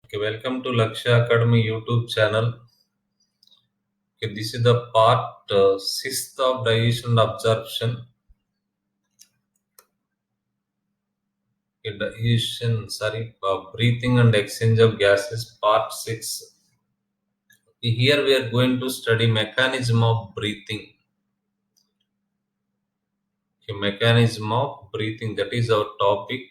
Okay, welcome to Lakshya Academy YouTube channel. Okay, this is the part sixth of digestion and absorption. Okay, breathing and exchange of gases, part six. Okay, here we are going to study mechanism of breathing. Okay, mechanism of breathing, that is our topic.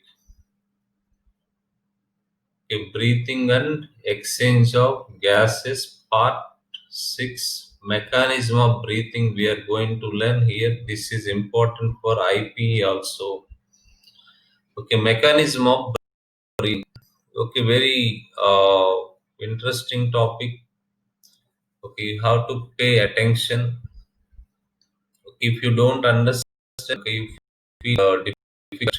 Okay, breathing and exchange of gases, part six. Mechanism of breathing we are going to learn here. This is important for IP also. Okay, mechanism of breathing. Okay, very interesting topic. Okay, you have to pay attention. Okay, if you don't understand, okay, you feel difficult.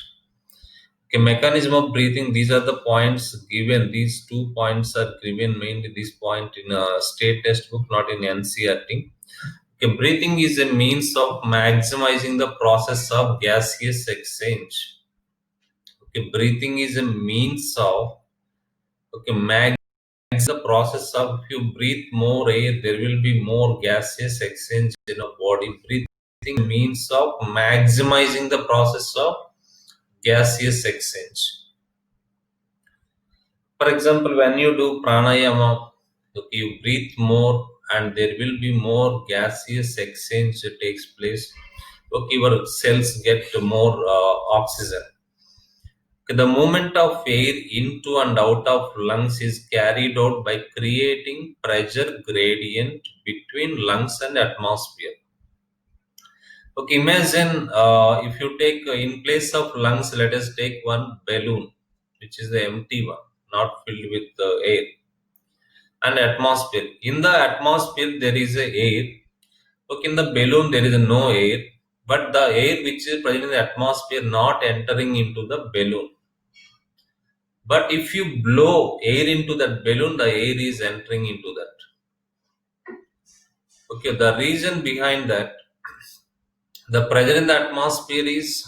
Okay, mechanism of breathing. These are the points given. These 2 points are given mainly. This point in a state textbook, not in NCRT. Okay, breathing is a means of maximizing the process of gaseous exchange. Okay, breathing is a means of the process of if you breathe more air, there will be more gaseous exchange in a body. Breathing means of maximizing the process of gaseous exchange. For example, when you do pranayama, okay, you breathe more and there will be more gaseous exchange that takes place. Okay, your cells get more oxygen. The movement of air into and out of lungs is carried out by creating pressure gradient between lungs and atmosphere. Okay, imagine if you take in place of lungs, let us take one balloon, which is the empty one, not filled with air, and atmosphere. In the atmosphere, there is a air. Okay, in the balloon, there is no air, but the air which is present in the atmosphere not entering into the balloon. But if you blow air into that balloon, the air is entering into that. Okay, the reason behind that, the pressure in the atmosphere is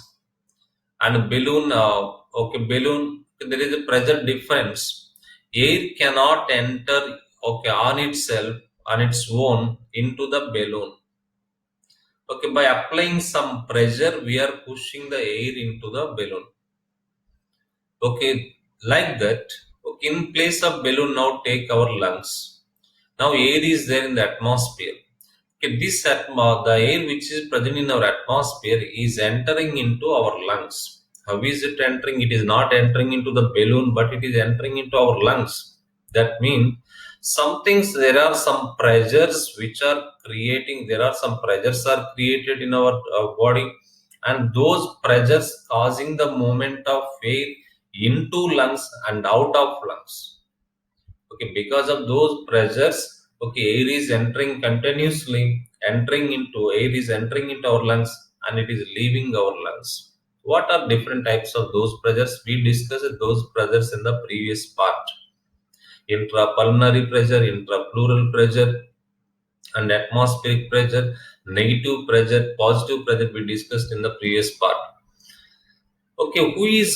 and balloon. Okay, balloon. There is a pressure difference. Air cannot enter. Okay, on itself on its own into the balloon. Okay, by applying some pressure, we are pushing the air into the balloon. Okay, like that. Okay, in place of balloon, now take our lungs. Now air is there in the atmosphere. Okay, the air which is present in our atmosphere is entering into our lungs. How is it entering? It is not entering into the balloon, but it is entering into our lungs. That means there are some pressures which are creating. There are some pressures are created in our body, and those pressures causing the movement of air into lungs and out of lungs. Okay, because of those pressures, okay, air is entering into our lungs and it is leaving our lungs. What are different types of those pressures? We discussed those pressures in the previous part: intrapulmonary pressure, intrapleural pressure, and atmospheric pressure, negative pressure, positive pressure. We discussed in the previous part. Okay, who is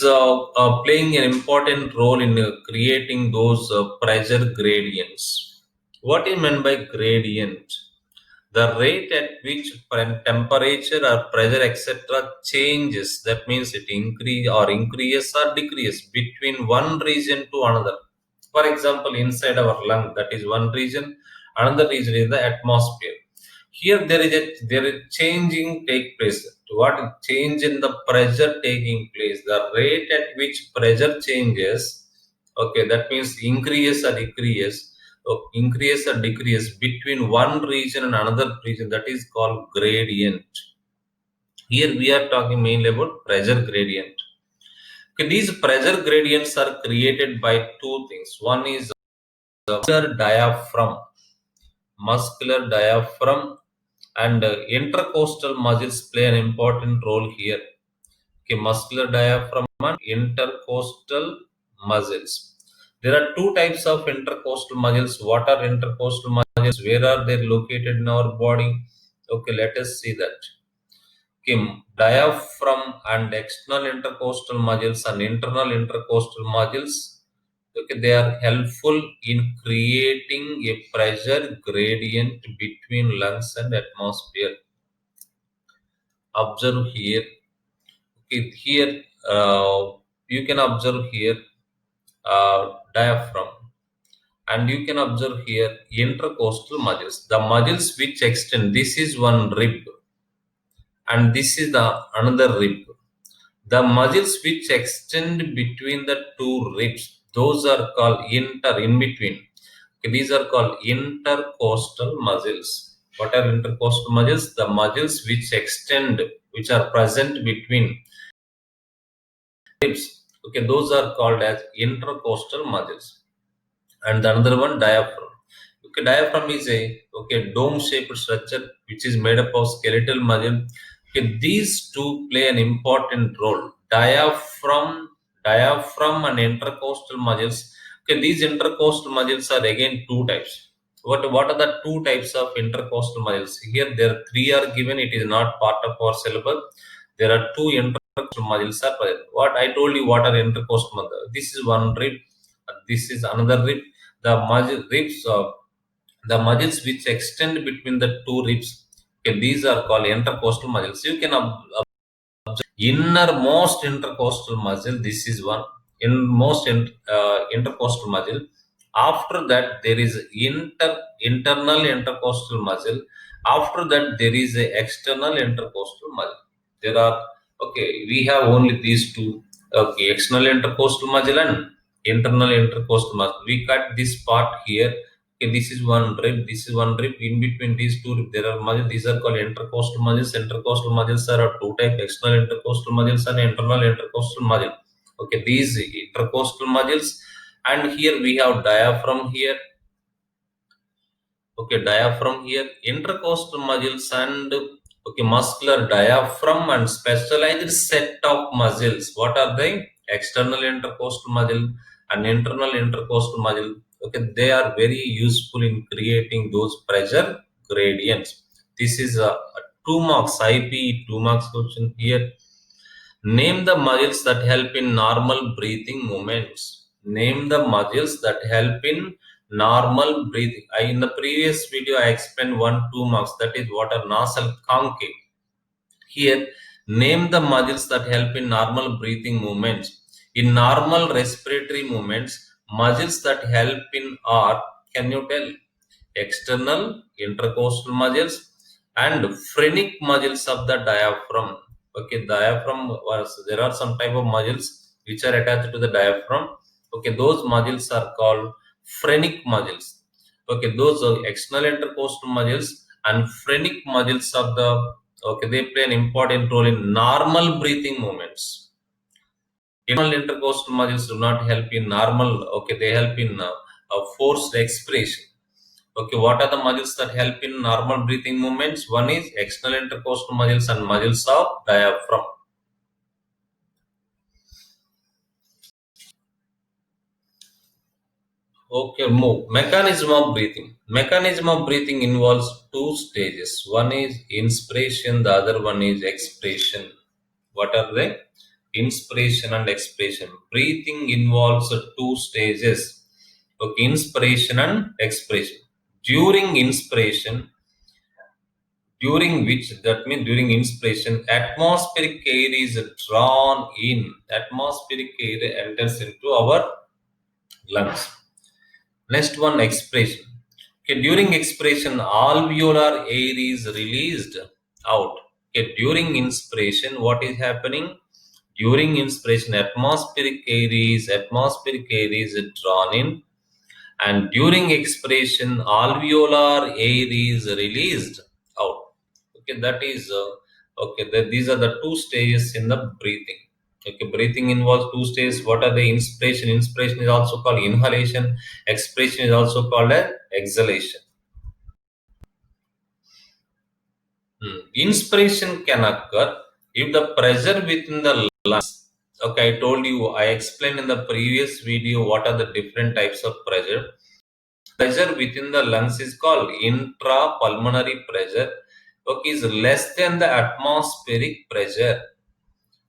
playing an important role in creating those pressure gradients? What is meant by gradient? The rate at which temperature or pressure, etc., changes. That means it increases or decreases between one region to another. For example, inside our lung, that is one region. Another region is the atmosphere. Here there is changing take place. What change in the pressure taking place? The rate at which pressure changes. Okay, that means increase or decrease, increase or decrease between one region and another region. That is called gradient. Here we are talking mainly about pressure gradient. Okay, these pressure gradients are created by two things. One is diaphragm, muscular diaphragm, and intercostal muscles play an important role here. Okay, muscular diaphragm and intercostal muscles. There are two types of intercostal muscles. What are intercostal muscles? Where are they located in our body? Okay, let us see that. Okay, diaphragm and external intercostal muscles and internal intercostal muscles. Okay, they are helpful in creating a pressure gradient between lungs and atmosphere. Observe here. Okay, here you can observe here diaphragm, and you can observe here intercostal muscles. The muscles which extend. This is one rib, and this is the another rib. The muscles which extend between the two ribs, those are called in between. Okay, these are called intercostal muscles. What are intercostal muscles? The muscles which extend, which are present between ribs. Okay, those are called as intercostal muscles. And the another one, diaphragm. Okay, diaphragm is a dome-shaped structure which is made up of skeletal muscle. Okay, these two play an important role. Diaphragm and intercostal muscles. Okay, these intercostal muscles are again two types. What are the two types of intercostal muscles? Here there are three are given. It is not part of our syllabus. There are two intercostal muscles are present. What I told you, what are intercostal muscles? This is one rib. This is another rib. The the muscles which extend between the two ribs. Okay, these are called intercostal muscles. You can innermost intercostal muscle. This is one intercostal muscle. After that there is internal intercostal muscle. After that there is a external intercostal muscle. There are, okay, we have only these two. Okay, external intercostal muscle and internal intercostal muscle. We cut this part here. Okay, this is one rib, this is one rib. In between these two rib, there are muscles. These are called intercostal muscles. Intercostal muscles are of two types: external intercostal muscles and internal intercostal muscle. Okay, these intercostal muscles, and here we have diaphragm here. Okay, diaphragm here, intercostal muscles, and okay, muscular diaphragm and specialized set of muscles. What are they? External intercostal muscle and internal intercostal muscle. Okay, they are very useful in creating those pressure gradients. This is a 2 marks IP 2 marks question here. Name the muscles that help in normal breathing movements. Name the muscles that help in normal breathing. In the previous video, I explained 1 2 marks. That is what are nasal concave. Here, name the muscles that help in normal breathing movements. In normal respiratory movements, muscles that help in are, can you tell? External intercostal muscles and phrenic muscles of the diaphragm. Okay, diaphragm was, there are some type of muscles which are attached to the diaphragm. Okay, those muscles are called phrenic muscles. Okay, those are external intercostal muscles and phrenic muscles of the, okay, they play an important role in normal breathing movements. Internal intercostal muscles do not help in normal, okay, they help in forced expiration. Okay, what are the muscles that help in normal breathing movements? One is external intercostal muscles and muscles of diaphragm. Okay, move. Mechanism of breathing. Mechanism of breathing involves two stages. One is inspiration, the other one is expiration. What are they? Inspiration and expiration. Breathing involves two stages. Okay, inspiration and expiration. During inspiration, during which, that means during inspiration, atmospheric air is drawn in. Atmospheric air enters into our lungs. Next one, expiration. Okay, during expiration, alveolar air is released out. Okay, during inspiration, what is happening? During inspiration, atmospheric air is drawn in, and during expiration, alveolar air is released out. Okay, that is okay, these are the two stages in the breathing. Okay, breathing involves two stages. What are the? Inspiration is also called inhalation. Expiration is also called exhalation. Inspiration can occur if the pressure within the lungs. Okay, I told you, I explained in the previous video what are the different types of pressure. Pressure within the lungs is called intrapulmonary pressure. Okay, is less than the atmospheric pressure.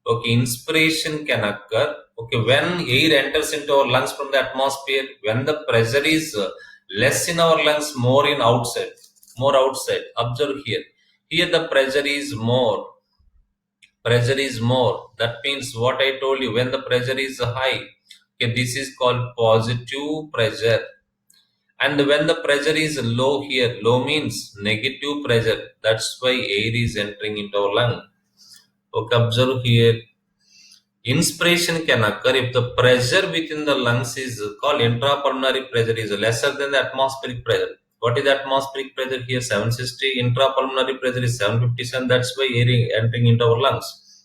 Okay, inspiration can occur. Okay, when air enters into our lungs from the atmosphere, when the pressure is less in our lungs, more in outside, more outside. Observe here. Here the pressure is more. Pressure is more. That means what I told you. When the pressure is high, okay, this is called positive pressure. And when the pressure is low here, low means negative pressure. That's why air is entering into our lung. Okay, observe here. Inspiration can occur if the pressure within the lungs is called intrapulmonary pressure is lesser than the atmospheric pressure. What is atmospheric pressure here? 760. Intrapulmonary pressure is 757. That's why air entering into our lungs.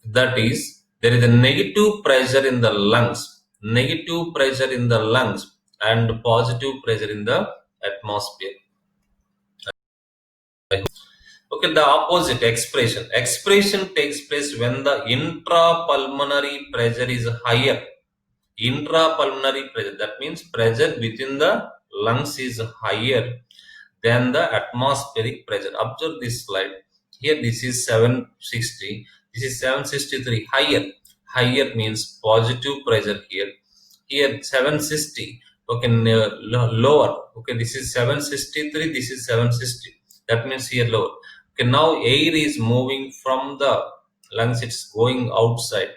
That is, there is a negative pressure in the lungs, negative pressure in the lungs, and positive pressure in the atmosphere. Okay, the opposite expression. Expression takes place when the intrapulmonary pressure is higher. Intrapulmonary pressure, that means pressure within the lungs is higher than the atmospheric pressure. Observe this slide. Here this is 760, this is 763. Higher means positive pressure here. Here 760. Okay, lower. Okay, this is 763, this is 760. That means here lower. Okay, now air is moving from the lungs, it's going outside.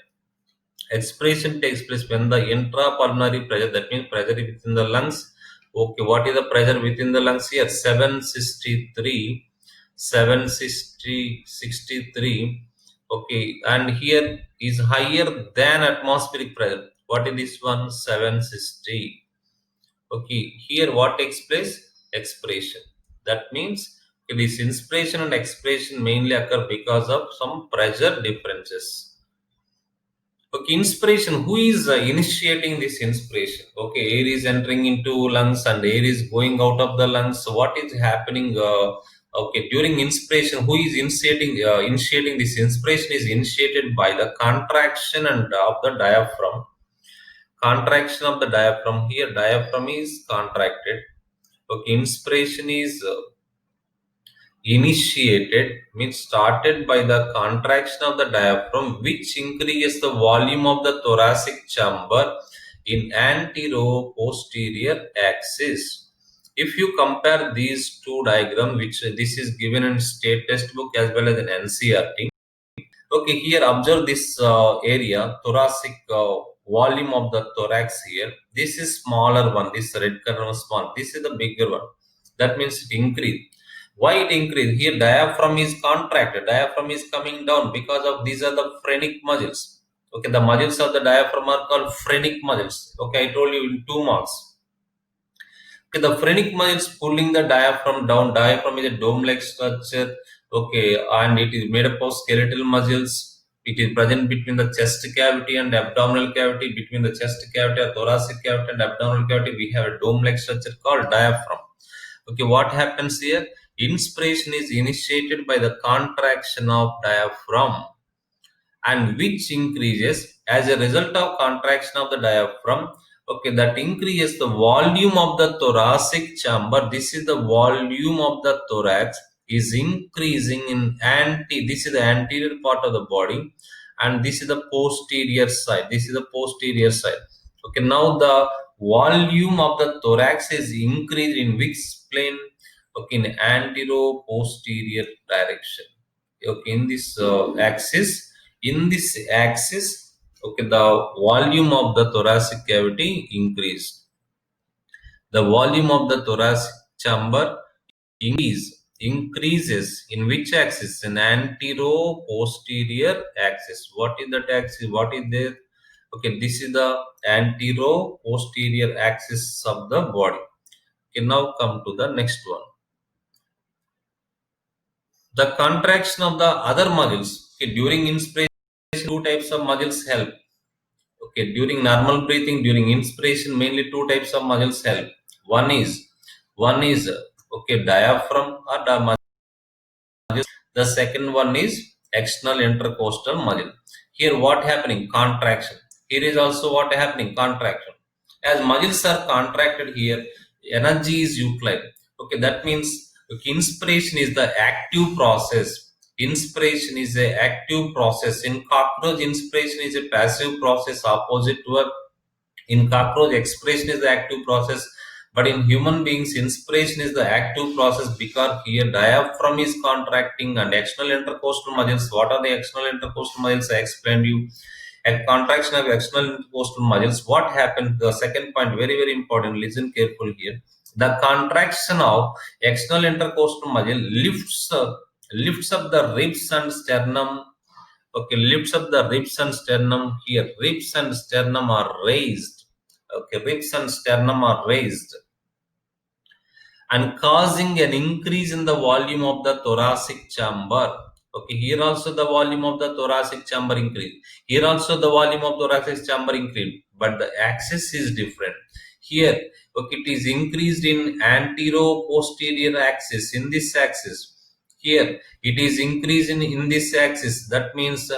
Expiration takes place when the intrapulmonary pressure, that means pressure within the lungs. Okay, what is the pressure within the lungs here? 763, 763. Okay, and here is higher than atmospheric pressure. What is this one? 760. Okay, here what takes place? Expiration. That means this inspiration and expiration mainly occur because of some pressure differences. Okay, inspiration. Who is initiating this inspiration? Okay, air is entering into lungs and air is going out of the lungs. So what is happening? Okay, during inspiration, who is initiating this inspiration is initiated by the contraction and of the diaphragm. Contraction of the diaphragm. Here, diaphragm is contracted. Okay, inspiration is initiated means started by the contraction of the diaphragm, which increases the volume of the thoracic chamber in antero-posterior axis. If you compare these two diagrams, which this is given in state textbook as well as in NCERT. Okay, here observe this area, thoracic volume of the thorax here. This is smaller one, this red color is small. This is the bigger one. That means it increased. Why it increased? Here diaphragm is contracted. Diaphragm is coming down because of these are the phrenic muscles. Okay, the muscles of the diaphragm are called phrenic muscles. Okay, I told you in 2 marks. Okay, the phrenic muscles pulling the diaphragm down. Diaphragm is a dome-like structure. Okay, and it is made up of skeletal muscles. It is present between the chest cavity and abdominal cavity. Between the chest cavity, or thoracic cavity, and abdominal cavity, we have a dome-like structure called diaphragm. Okay, what happens here? Inspiration is initiated by the contraction of diaphragm, and which increases as a result of contraction of the diaphragm. Okay, that increases the volume of the thoracic chamber. This is the volume of the thorax is increasing in this is the anterior part of the body, and this is the posterior side. This is the posterior side. Okay, now the volume of the thorax is increased in which plane? Okay, in antero-posterior direction. Okay, in this axis. In this axis, okay, the volume of the thoracic cavity increased. The volume of the thoracic chamber increases in which axis? In antero-posterior axis. What is that axis? What is there? Okay, this is the antero-posterior axis of the body. Okay, now come to the next one. The contraction of the other muscles. Okay, during inspiration, two types of muscles help. Okay, during normal breathing, during inspiration, mainly two types of muscles help. One is okay, diaphragm or the muscle. The second one is external intercostal muscle. Here, what happening? Contraction. Here is also what happening? Contraction. As muscles are contracted here, energy is utilized. Okay, that means okay, inspiration is the active process. Inspiration is a active process. In cockroach, inspiration is a passive process opposite to a in cockroach, expression is the active process, but in human beings, inspiration is the active process because here diaphragm is contracting and external intercostal muscles. What are the external intercostal muscles? I explained you. A contraction of external intercostal muscles. What happened? The second point, very very important. Listen carefully here. The contraction of external intercostal muscle lifts up the ribs and sternum. Okay, lifts up the ribs and sternum here. Ribs and sternum are raised. Okay, ribs and sternum are raised and causing an increase in the volume of the thoracic chamber. Okay, here also the volume of the thoracic chamber increase. Here also the volume of thoracic chamber increase, but the axis is different. Here, okay, it is increased in antero-posterior axis, in this axis. Here, it is increasing in this axis. That means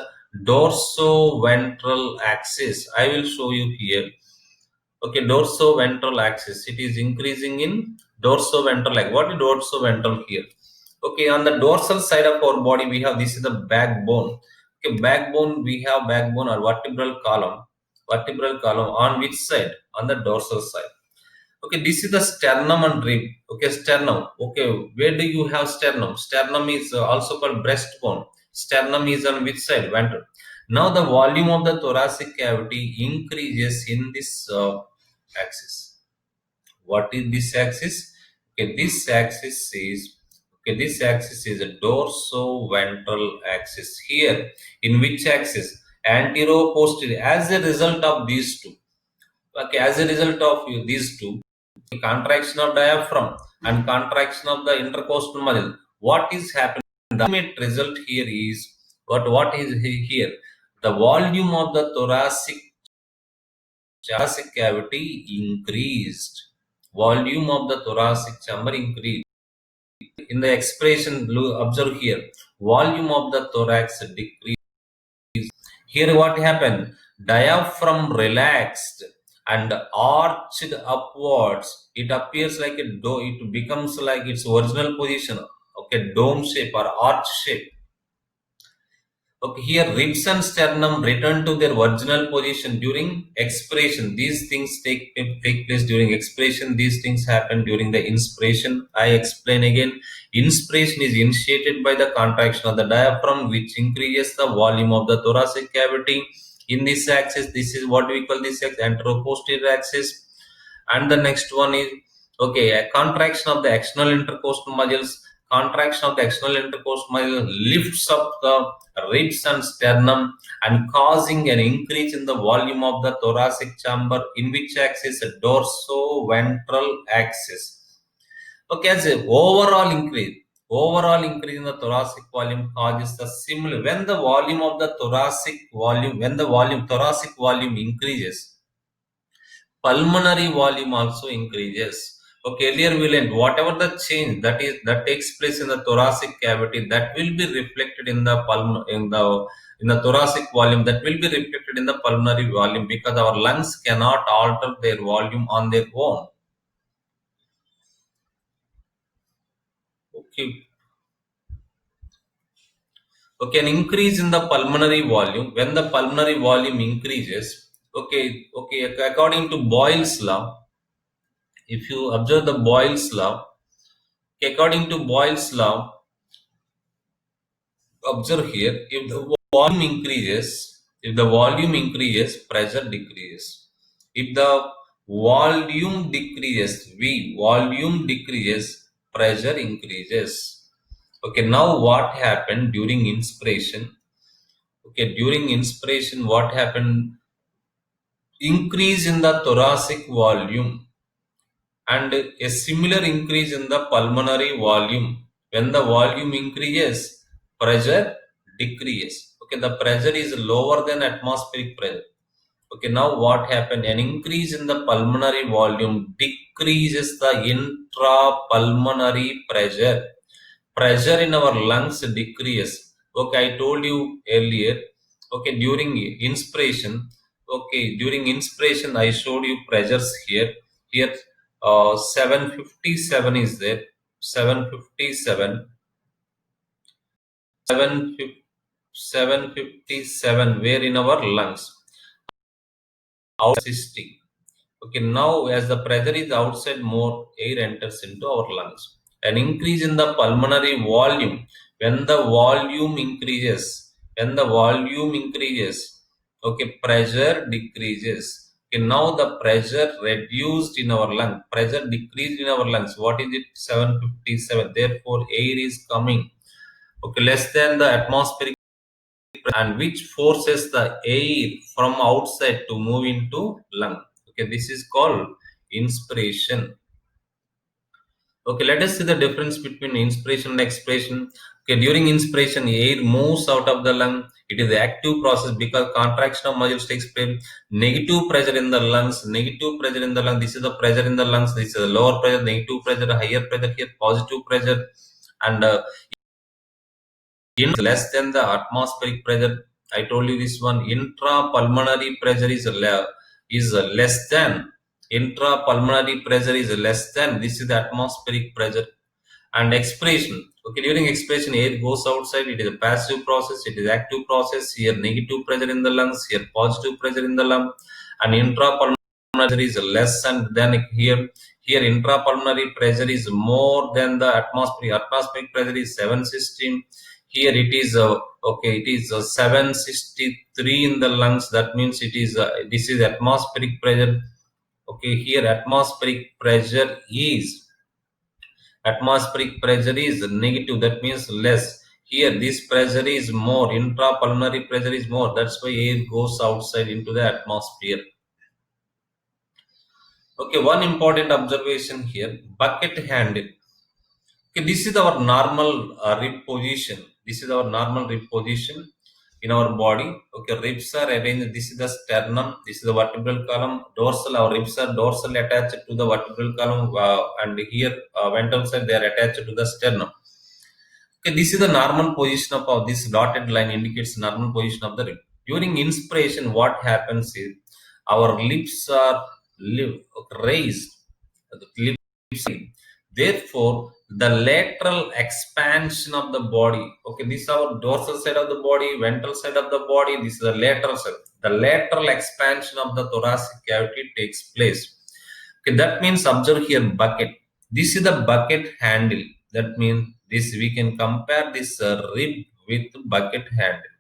dorso-ventral axis. I will show you here. Okay, dorsoventral axis. It is increasing in dorsoventral. Like what is dorsoventral here? Okay, on the dorsal side of our body, we have this is the backbone. Okay, backbone, we have backbone or vertebral column. Vertebral column on which side? On the dorsal side. Okay, this is the sternum and rib. Okay, sternum. Okay, where do you have sternum? Sternum is also called breastbone. Sternum is on which side? Ventral. Now the volume of the thoracic cavity increases in this axis. What is this axis? Okay, this axis is a dorsoventral axis. Here, in which axis? Antero-posterior. As a result of these two. Okay, as a result of these two, contraction of diaphragm and contraction of the intercostal muscle. What is happening? The ultimate result here is what is here? The volume of the thoracic cavity increased. Volume of the thoracic chamber increased. In the expression, observe here. Volume of the thorax decreased. Here, what happened? Diaphragm relaxed and arched upwards. It appears like a dome. It becomes like its original position. Okay, dome shape or arch shape. Okay, here ribs and sternum return to their original position during expiration. These things take place during expiration. These things happen during the inspiration. I explain again. Inspiration is initiated by the contraction of the diaphragm, which increases the volume of the thoracic cavity. In this axis, this is what we call this axis, anteroposterior axis. And the next one is okay, a contraction of the external intercostal muscles. Contraction of the external intercostal muscle lifts up the ribs and sternum and causing an increase in the volume of the thoracic chamber, in which axis? Dorsoventral axis. Okay, as a overall increase in the thoracic volume causes the similar when the volume of the thoracic volume increases, pulmonary volume also increases. Okay, earlier we learned whatever the change that takes place in the thoracic cavity, that will be reflected in the in the thoracic volume, that will be reflected in the pulmonary volume because our lungs cannot alter their volume on their own. Okay, okay, an increase in the pulmonary volume. When the pulmonary volume increases, okay, according to Boyle's law, if you observe the Boyle's law, okay, according to Boyle's law, observe here, if the volume increases, pressure decreases. If the volume decreases, volume decreases, pressure increases. Okay, now what happened during inspiration? Okay, during inspiration, what happened? Increase in the thoracic volume and a similar increase in the pulmonary volume. When the volume increases, pressure decreases. Okay, the pressure is lower than atmospheric pressure. Okay, now what happened? An increase in the pulmonary volume decreases the intrapulmonary pressure. Pressure in our lungs decreases. Okay, I told you earlier. Okay, during inspiration, okay, during inspiration I showed you pressures here. Here 757 is there. 757. 757, where in our lungs, out 60. Okay, now as the pressure is outside, more air enters into our lungs. An increase in the pulmonary volume. When the volume increases, okay, pressure decreases. Okay, now the pressure reduced in our lung, pressure decreased in our lungs. What is it? 757. Therefore, air is coming, okay, less than the atmospheric, and which forces the air from outside to move into lung. Okay, this is called inspiration. Okay, let us see the difference between inspiration and expiration. Okay, during inspiration, air moves out of the lung. It is the active process because contraction of muscles takes place. Negative pressure in the lungs. Negative pressure in the lung. This is the pressure in the lungs. This is the lower pressure. Negative pressure. Higher pressure here. Positive pressure. And in less than the atmospheric pressure. I told you this one. Intrapulmonary pressure is less than. Intrapulmonary pressure is less than. This is the atmospheric pressure. And expiration, okay, during expiration, air goes outside. It is a passive process. It is active process. Here negative pressure in the lungs, here positive pressure in the lung. And intrapulmonary pressure is less, and then here intrapulmonary pressure is more than the atmospheric pressure is 716. Here it is okay, it is 763 in the lungs. That means it is this is atmospheric pressure. Okay, here atmospheric pressure is negative, that means less. Here this pressure is more, intrapulmonary pressure is more. That's why air goes outside into the atmosphere. Okay, one important observation here, bucket handle. Okay, this is our normal rib position. This is our normal rib position in our body. Okay, ribs are arranged. This is the sternum. This is the vertebral column. Dorsal, our ribs are dorsal attached to the vertebral column, and here ventral side they are attached to the sternum. Okay, this is the normal position of this dotted line indicates normal position of the rib. During inspiration, what happens is our lips are raised. The lips, therefore, the lateral expansion of the body. Okay, this is our dorsal side of the body, ventral side of the body. This is the lateral side. The lateral expansion of the thoracic cavity takes place. Okay, that means observe here bucket. This is the bucket handle. That means this we can compare this rib with bucket handle.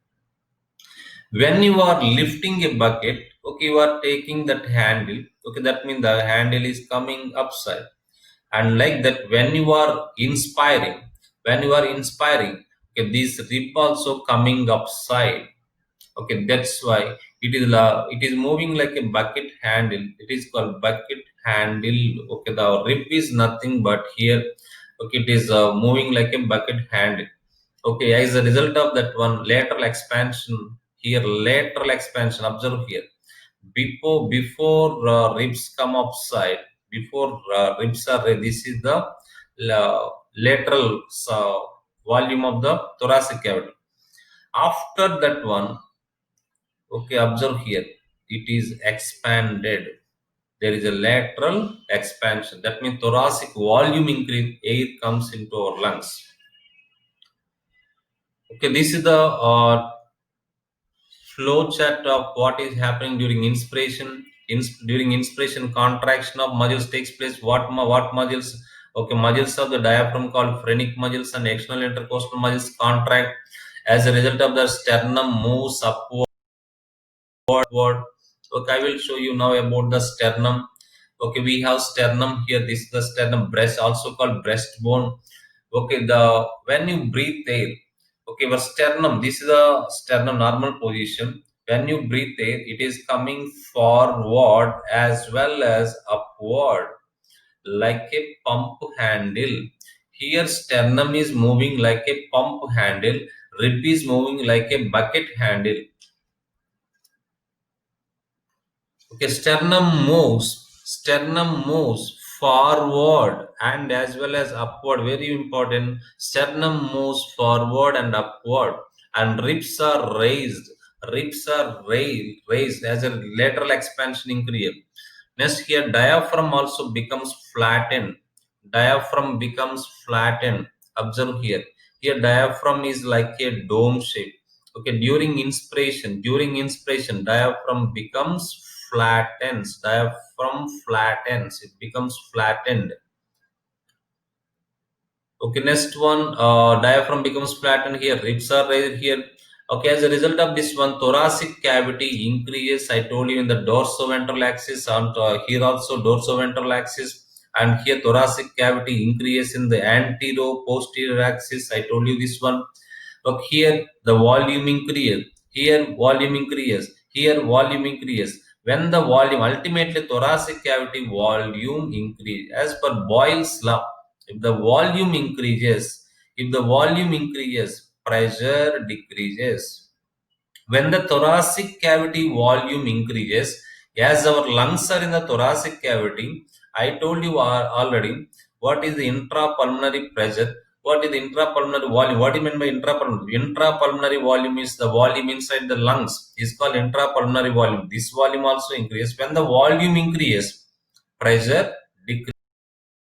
When you are lifting a bucket, okay, you are taking that handle. Okay, that means the handle is coming upside. And like that, when you are inspiring, okay, this rib also coming upside. Okay, that's why it is moving like a bucket handle. It is called bucket handle. Okay, the rib is nothing but here. Okay, it is moving like a bucket handle. Okay, as a result of that one lateral expansion here, lateral expansion. Observe here. Before ribs come upside, before ribs are this is the lateral volume of the thoracic cavity. After that one, okay, observe here, it is expanded. There is a lateral expansion. That means thoracic volume increase, air comes into our lungs. Okay, this is the flow chart of what is happening during inspiration. During inspiration, contraction of muscles takes place. What muscles? Okay, muscles of the diaphragm called phrenic muscles and external intercostal muscles contract. As a result of the sternum moves upward. Okay, I will show you now about the sternum. Okay, we have sternum here. This is the sternum, breast, also called breastbone. Okay, when you breathe air, okay, our sternum, this is the sternum normal position. When you breathe air, it is coming forward as well as upward, like a pump handle. Here sternum is moving like a pump handle, rib is moving like a bucket handle. Okay, sternum moves forward and as well as upward. Very important. Sternum moves forward and upward, and ribs are raised. Raised as a lateral expansion increase. Next here, diaphragm also becomes flattened. Diaphragm becomes flattened. Observe here. Here diaphragm is like a dome shape. Okay, during inspiration diaphragm becomes flattens, it becomes flattened. Okay, next one, diaphragm becomes flattened here, ribs are raised here. Okay, as a result of this one, thoracic cavity increases. I told you in the dorsoventral axis, and here also dorsoventral axis, and here thoracic cavity increases in the antero-posterior axis. I told you this one. Look here, the volume increase. Here, volume increase. Here, volume increase. When the volume, ultimately thoracic cavity volume increase. As per Boyle's law, if the volume increases, pressure decreases. When the thoracic cavity volume increases, as our lungs are in the thoracic cavity, I told you already what is the intrapulmonary pressure, what is the intrapulmonary volume. What do you mean by intrapulmonary? Intrapulmonary volume is the volume inside the lungs, is called intrapulmonary volume. This volume also increases. When the volume increases, pressure decreases.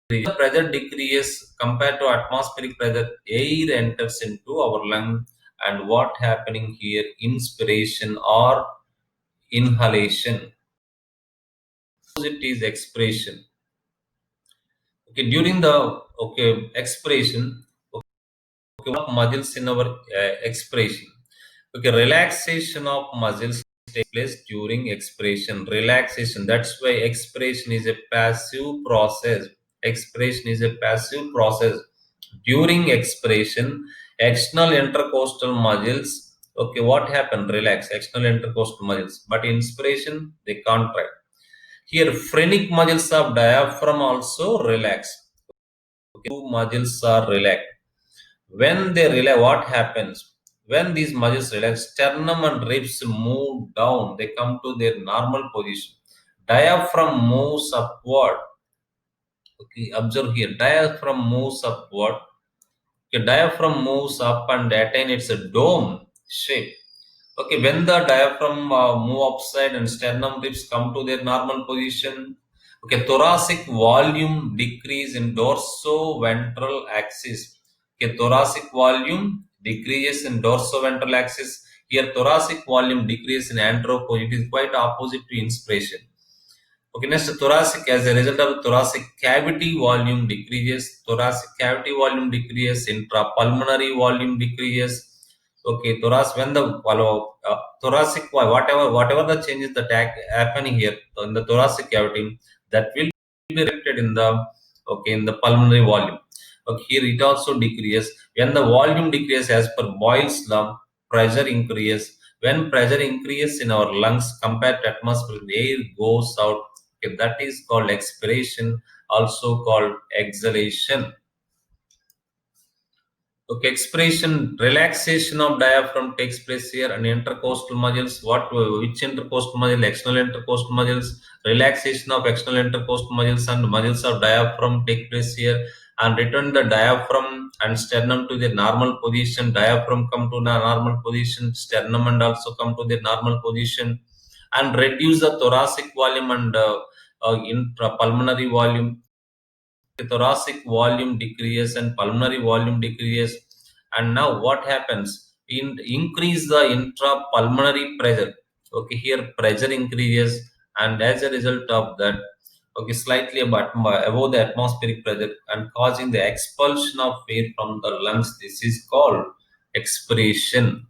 The pressure decreases compared to atmospheric pressure, air enters into our lung, and what happening here, inspiration or inhalation. It is expiration. Okay, during the expiration, okay, what muscles in our expiration. Okay, relaxation of muscles takes place during expiration. Relaxation. That's why expiration is a passive process. Expiration is a passive process. During expiration, external intercostal muscles. Okay, what happened? Relax. External intercostal muscles. But inspiration, they contract. Here, phrenic muscles of diaphragm also relax. Okay, two muscles are relaxed. When they relax, what happens? When these muscles relax, sternum and ribs move down. They come to their normal position. Diaphragm moves upward. Okay, observe here. Diaphragm moves upward. Okay, diaphragm moves up and attain its dome shape. Okay, when the diaphragm move upside and sternum ribs come to their normal position. Okay, thoracic volume decrease in dorsoventral axis. Okay, thoracic volume decreases in dorsoventral axis. Here, thoracic volume decreases in anteroposterior. It is quite opposite to inspiration. Okay, next thoracic, as a result of thoracic cavity volume decreases, thoracic cavity volume decreases, intrapulmonary volume decreases. Okay, thoracic, when the thoracic, whatever the changes that happening here in the thoracic cavity, that will be reflected in the pulmonary volume. Okay, here it also decreases. When the volume decreases, as per Boyle's law, pressure increases. When pressure increases in our lungs compared to atmosphere, the air goes out. Okay, that is called expiration, also called exhalation. Okay, expiration, relaxation of diaphragm takes place here, and intercostal muscles. Which intercostal muscle? External intercostal muscles. Relaxation of external intercostal muscles and muscles of diaphragm take place here, and return the diaphragm and sternum to their normal position. Diaphragm come to the normal position. Sternum and also come to their normal position, and reduce the thoracic volume and intrapulmonary volume. The thoracic volume decreases and pulmonary volume decreases. And now what happens? Increase the intrapulmonary pressure. Okay, here pressure increases, and as a result of that, okay, slightly above the atmospheric pressure, and causing the expulsion of air from the lungs. This is called expiration.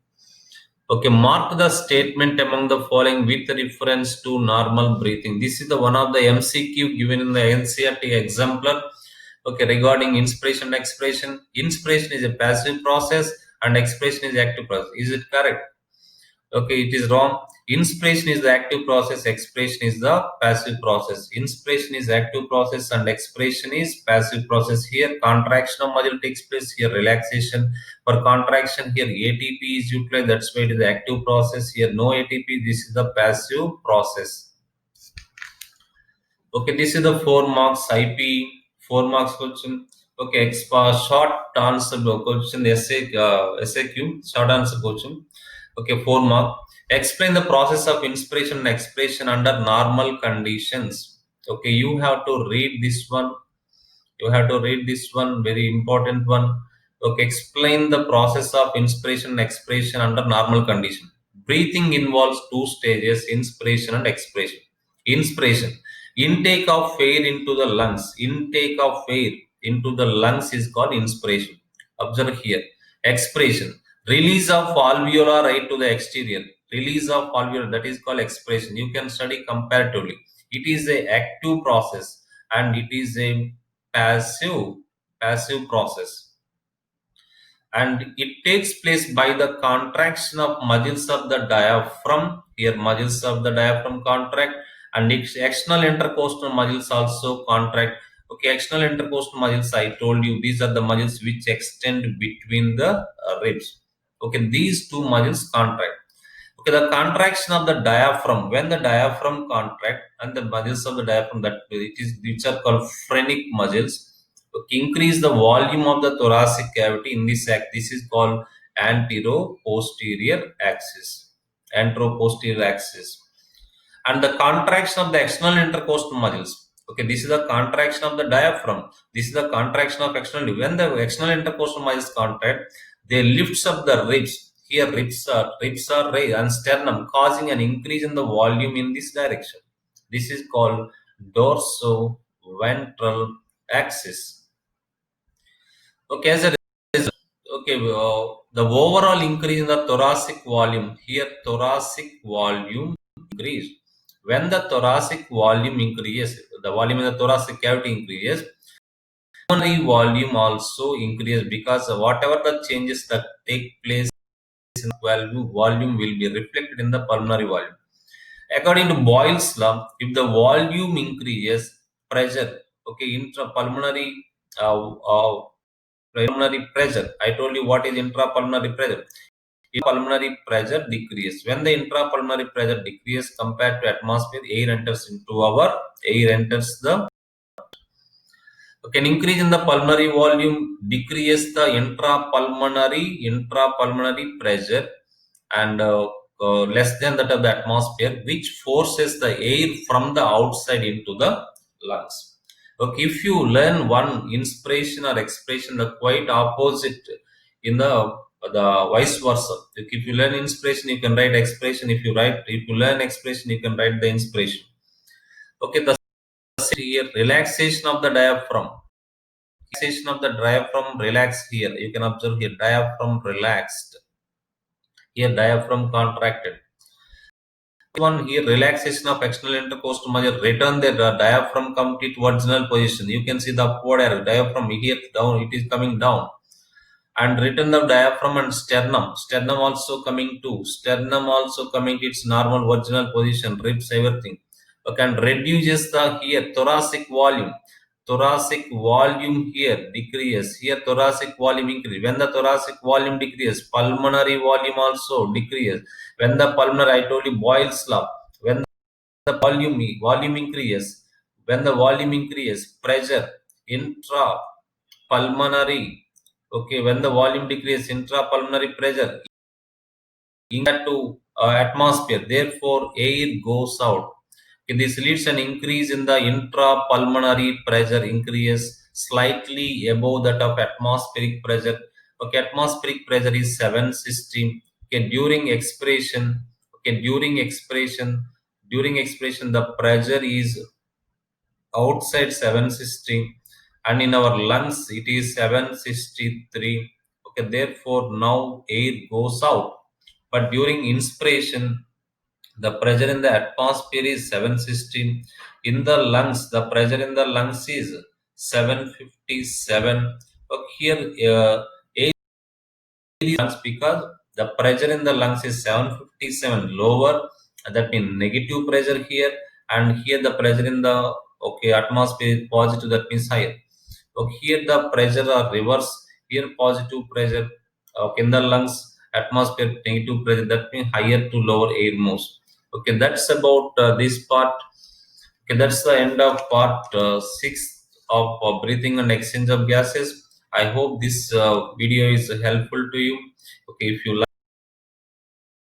Okay, mark the statement among the following with reference to normal breathing. This is the one of the MCQ given in the NCERT exemplar. Okay, regarding inspiration and expiration. Inspiration is a passive process and expiration is active process. Is it correct? Okay, it is wrong. Inspiration is the active process, expiration is the passive process. Inspiration is active process and expiration is passive process. Here, contraction of muscle takes place. Here, relaxation. For contraction, here ATP is utilized. That's why it is the active process. Here, no ATP. This is the passive process. Okay, this is the 4 marks IP, 4 marks question. Okay, short answer question, SAQ, short answer question. Okay, 4 mark. Explain the process of inspiration and expiration under normal conditions. Okay, you have to read this one. You have to read this one, very important one. Okay, explain the process of inspiration and expiration under normal condition. Breathing involves two stages, inspiration and expiration. Inspiration, intake of air into the lungs. Intake of air into the lungs is called inspiration. Observe here. Expiration, release of alveolar air to the exterior. Release of alveolar, that is called expiration. You can study comparatively. It is a active process and it is a passive process, and it takes place by the contraction of muscles of the diaphragm. Here muscles of the diaphragm contract, and external intercostal muscles also contract. Okay, external intercostal muscles, I told you, these are the muscles which extend between the ribs. Okay, these two muscles contract. Okay, the contraction of the diaphragm, when the diaphragm contract and the muscles of the diaphragm, that it is, which are called phrenic muscles, okay, increase the volume of the thoracic cavity in this act. This is called antero-posterior axis. Antero-posterior axis. And the contraction of the external intercostal muscles. Okay, this is the contraction of the diaphragm. This is the contraction of external. When the external intercostal muscles contract, they lifts up the ribs. Here ribs are raised and sternum, causing an increase in the volume in this direction. This is called dorso-ventral axis. Okay, as a result, okay, the overall increase in the thoracic volume. Here, thoracic volume increase. When the thoracic volume increases, the volume in the thoracic cavity increases, pulmonary volume also increases, because whatever the changes that take place in the volume will be reflected in the pulmonary volume. According to Boyle's law, if the volume increases, pressure, okay, intrapulmonary pulmonary pressure. I told you what is intrapulmonary pressure. Pulmonary pressure decreases. When the intrapulmonary pressure decreases compared to atmosphere, air enters the, okay, an increase in the pulmonary volume decreases the intrapulmonary pressure, and less than that of the atmosphere, which forces the air from the outside into the lungs. Okay, if you learn one inspiration or expiration, the quite opposite in the vice versa. If you learn inspiration, you can write expiration. If you learn expiration, you can write the inspiration. Okay, the here, relaxation of the diaphragm. Relaxation of the diaphragm, relax here. You can observe here, diaphragm relaxed. Here, diaphragm contracted. One here, relaxation of external intercostal muscle, return the diaphragm complete original position. You can see the upward arrow, diaphragm here down, it is coming down, and return the diaphragm and sternum also coming to, sternum also coming to its normal original position, ribs, everything. Okay, and reduces the here thoracic volume. Thoracic volume here decreases. Here thoracic volume increase. When the thoracic volume decreases, pulmonary volume also decreases. When the pulmonary, I told you Boyle's law. When the volume increases, when the volume increases, pressure intra pulmonary. Okay, when the volume decreases, intrapulmonary pressure in that to atmosphere, therefore air goes out. Okay, this leads an increase in the intrapulmonary pressure, increase slightly above that of atmospheric pressure. Okay, atmospheric pressure is 760. Okay, during expiration, the pressure is outside 760, and in our lungs it is 763. Okay, therefore now air goes out, but during inspiration the pressure in the atmosphere is 716. In the lungs, the pressure in the lungs is 757. Okay, here air lungs, because the pressure in the lungs is 757 lower, that means negative pressure here, and here the pressure in the, okay, atmosphere is positive, that means higher. Okay, here the pressure are reverse. Here positive pressure, okay, in the lungs, atmosphere negative pressure, that means higher to lower air moves. Okay, that's about this part. Okay, that's the end of part 6 of breathing and exchange of gases. I hope this video is helpful to you. Okay, if you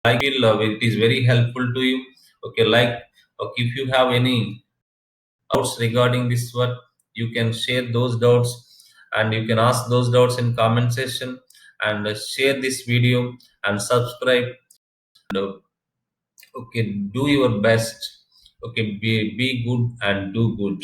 like it, it is very helpful to you. Okay, like, okay, if you have any doubts regarding this one, you can share those doubts. and you can ask those doubts in comment section, and share this video and subscribe. And, okay, do your best. Okay, be good and do good.